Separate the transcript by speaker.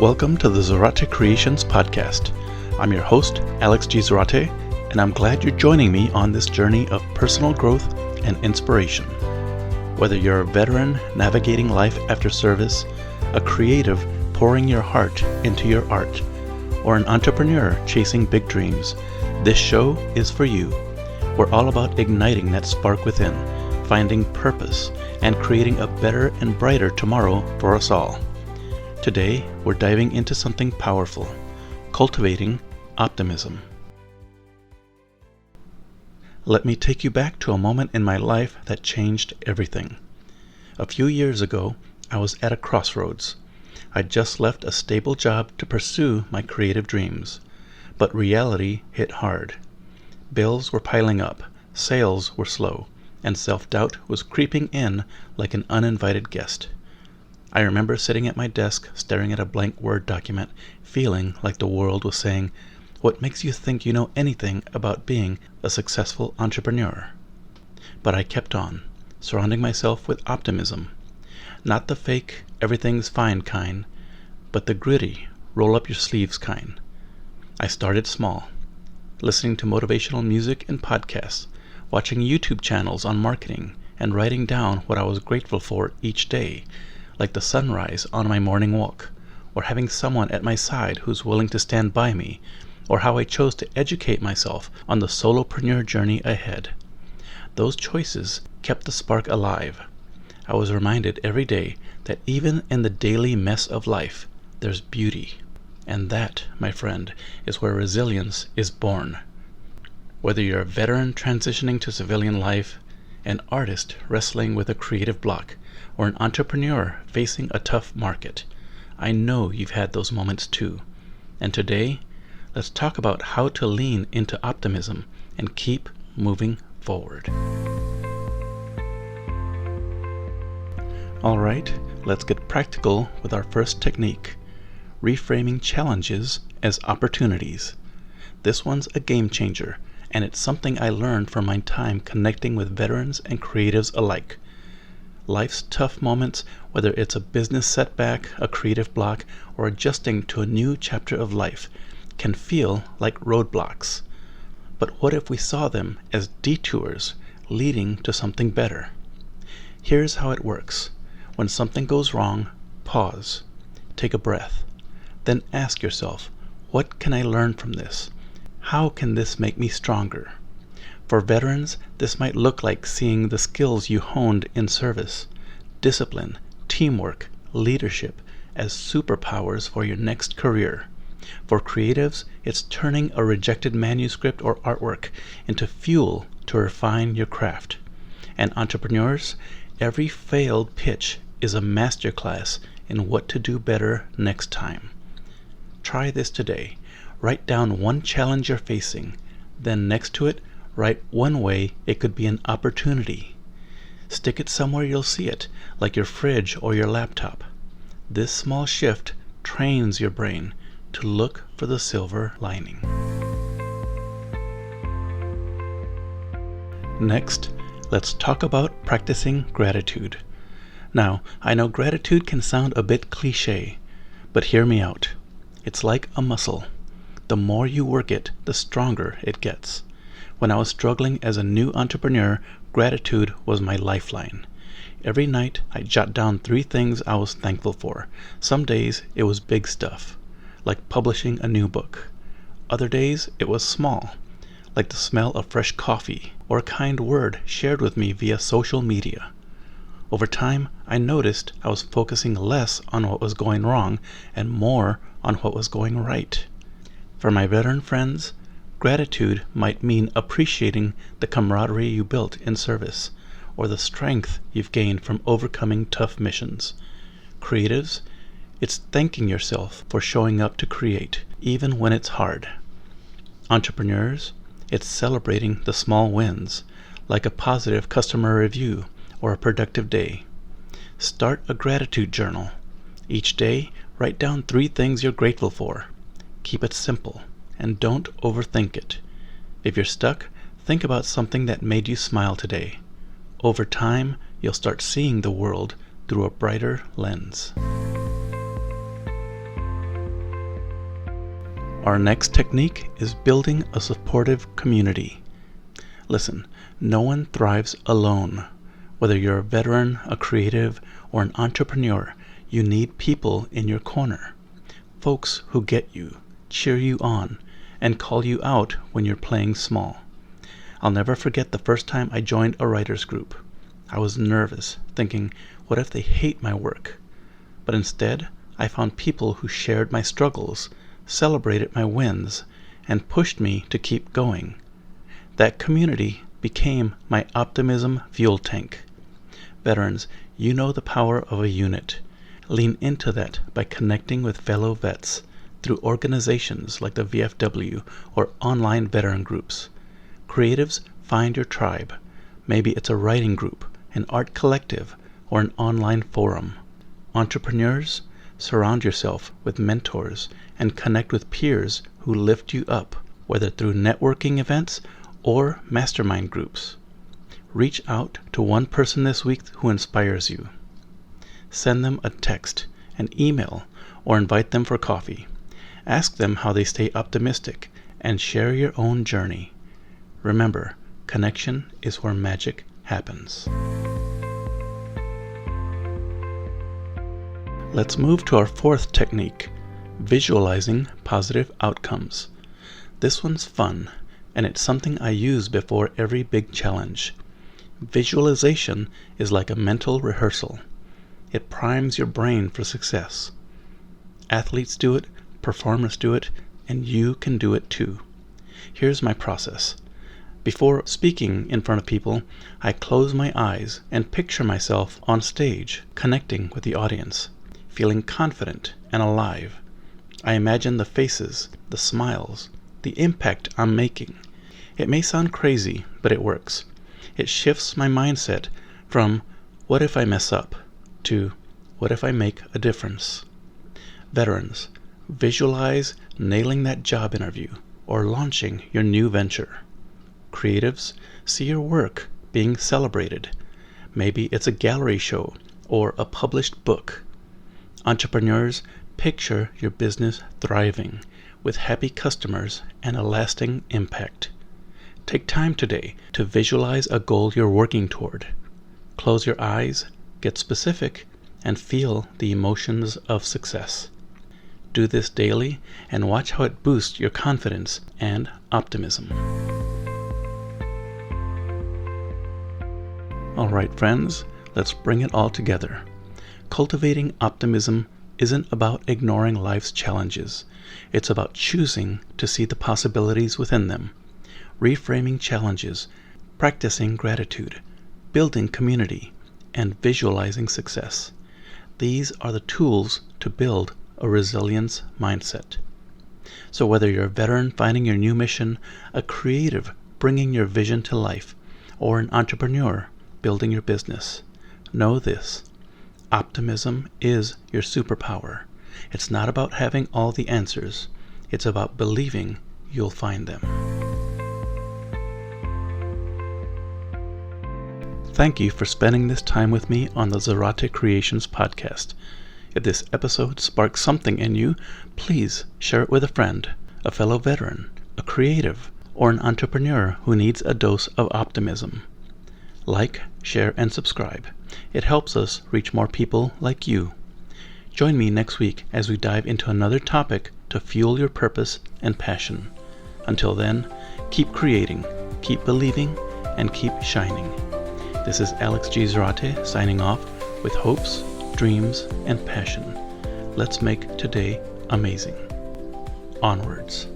Speaker 1: Welcome to the Zarate Creations Podcast. I'm your host, Alex G. Zarate, and I'm glad you're joining me on this journey of personal growth and inspiration. Whether you're a veteran navigating life after service, a creative pouring your heart into your art, or an entrepreneur chasing big dreams, this show is for you. We're all about igniting that spark within, finding purpose, and creating a better and brighter tomorrow for us all. Today, we're diving into something powerful, cultivating optimism. Let me take you back to a moment in my life that changed everything. A few years ago, I was at a crossroads. I'd just left a stable job to pursue my creative dreams, but reality hit hard. Bills were piling up, sales were slow, and self-doubt was creeping in like an uninvited guest. I remember sitting at my desk, staring at a blank Word document, feeling like the world was saying, "What makes you think you know anything about being a successful entrepreneur?" But I kept on, surrounding myself with optimism. Not the fake, everything's fine kind, but the gritty, roll up your sleeves kind. I started small, listening to motivational music and podcasts, watching YouTube channels on marketing, and writing down what I was grateful for each day, like the sunrise on my morning walk, or having someone at my side who's willing to stand by me, or how I chose to educate myself on the solopreneur journey ahead. Those choices kept the spark alive. I was reminded every day that even in the daily mess of life, there's beauty. And that, my friend, is where resilience is born. Whether you're a veteran transitioning to civilian life, an artist wrestling with a creative block, or an entrepreneur facing a tough market, I know you've had those moments too. And today, let's talk about how to lean into optimism and keep moving forward. All right, let's get practical with our first technique, reframing challenges as opportunities. This one's a game changer, and it's something I learned from my time connecting with veterans and creatives alike. Life's tough moments, whether it's a business setback, a creative block, or adjusting to a new chapter of life, can feel like roadblocks. But what if we saw them as detours leading to something better? Here's how it works. When something goes wrong, pause, take a breath, then ask yourself, what can I learn from this? How can this make me stronger? For veterans, this might look like seeing the skills you honed in service, discipline, teamwork, leadership as superpowers for your next career. For creatives, it's turning a rejected manuscript or artwork into fuel to refine your craft. And entrepreneurs, every failed pitch is a masterclass in what to do better next time. Try this today. Write down one challenge you're facing, then next to it, write one way it could be an opportunity. Stick it somewhere you'll see it, like your fridge or your laptop. This small shift trains your brain to look for the silver lining. Next, let's talk about practicing gratitude. Now, I know gratitude can sound a bit cliche, but hear me out. It's like a muscle. The more you work it, the stronger it gets. When I was struggling as a new entrepreneur, gratitude was my lifeline. Every night, I jot down 3 things I was thankful for. Some days, it was big stuff, like publishing a new book. Other days, it was small, like the smell of fresh coffee or a kind word shared with me via social media. Over time, I noticed I was focusing less on what was going wrong and more on what was going right. For my veteran friends, gratitude might mean appreciating the camaraderie you built in service, or the strength you've gained from overcoming tough missions. Creatives, it's thanking yourself for showing up to create, even when it's hard. Entrepreneurs, it's celebrating the small wins, like a positive customer review or a productive day. Start a gratitude journal. Each day, write down 3 things you're grateful for. Keep it simple, and don't overthink it. If you're stuck, think about something that made you smile today. Over time, you'll start seeing the world through a brighter lens. Our next technique is building a supportive community. Listen, no one thrives alone. Whether you're a veteran, a creative, or an entrepreneur, you need people in your corner. Folks who get you, cheer you on, and call you out when you're playing small. I'll never forget the first time I joined a writer's group. I was nervous, thinking, what if they hate my work? But instead, I found people who shared my struggles, celebrated my wins, and pushed me to keep going. That community became my optimism fuel tank. Veterans, you know the power of a unit. Lean into that by connecting with fellow vets through organizations like the VFW or online veteran groups. Creatives, find your tribe. Maybe it's a writing group, an art collective, or an online forum. Entrepreneurs, surround yourself with mentors and connect with peers who lift you up, whether through networking events or mastermind groups. Reach out to one person this week who inspires you. Send them a text, an email, or invite them for coffee. Ask them how they stay optimistic and share your own journey. Remember, connection is where magic happens. Let's move to our fourth technique, visualizing positive outcomes. This one's fun, and it's something I use before every big challenge. Visualization is like a mental rehearsal. It primes your brain for success. Athletes do it, performers do it, and you can do it too. Here's my process. Before speaking in front of people, I close my eyes and picture myself on stage, connecting with the audience, feeling confident and alive. I imagine the faces, the smiles, the impact I'm making. It may sound crazy, but it works. It shifts my mindset from, what if I mess up, to, what if I make a difference? Veterans, visualize nailing that job interview or launching your new venture. Creatives, see your work being celebrated. Maybe it's a gallery show or a published book. Entrepreneurs, picture your business thriving with happy customers and a lasting impact. Take time today to visualize a goal you're working toward. Close your eyes, get specific, and feel the emotions of success. Do this daily and watch how it boosts your confidence and optimism. All right, friends, let's bring it all together. Cultivating optimism isn't about ignoring life's challenges. It's about choosing to see the possibilities within them, reframing challenges, practicing gratitude, building community, and visualizing success. These are the tools to build a resilience mindset. So whether you're a veteran finding your new mission, a creative bringing your vision to life, or an entrepreneur building your business, know this: optimism is your superpower. It's not about having all the answers. It's about believing you'll find them. Thank you for spending this time with me on the Zarate Creations Podcast. If this episode sparks something in you, please share it with a friend, a fellow veteran, a creative, or an entrepreneur who needs a dose of optimism. Like, share, and subscribe. It helps us reach more people like you. Join me next week as we dive into another topic to fuel your purpose and passion. Until then, keep creating, keep believing, and keep shining. This is Alex G. Zarate signing off with hopes, dreams, and passion. Let's make today amazing. Onwards.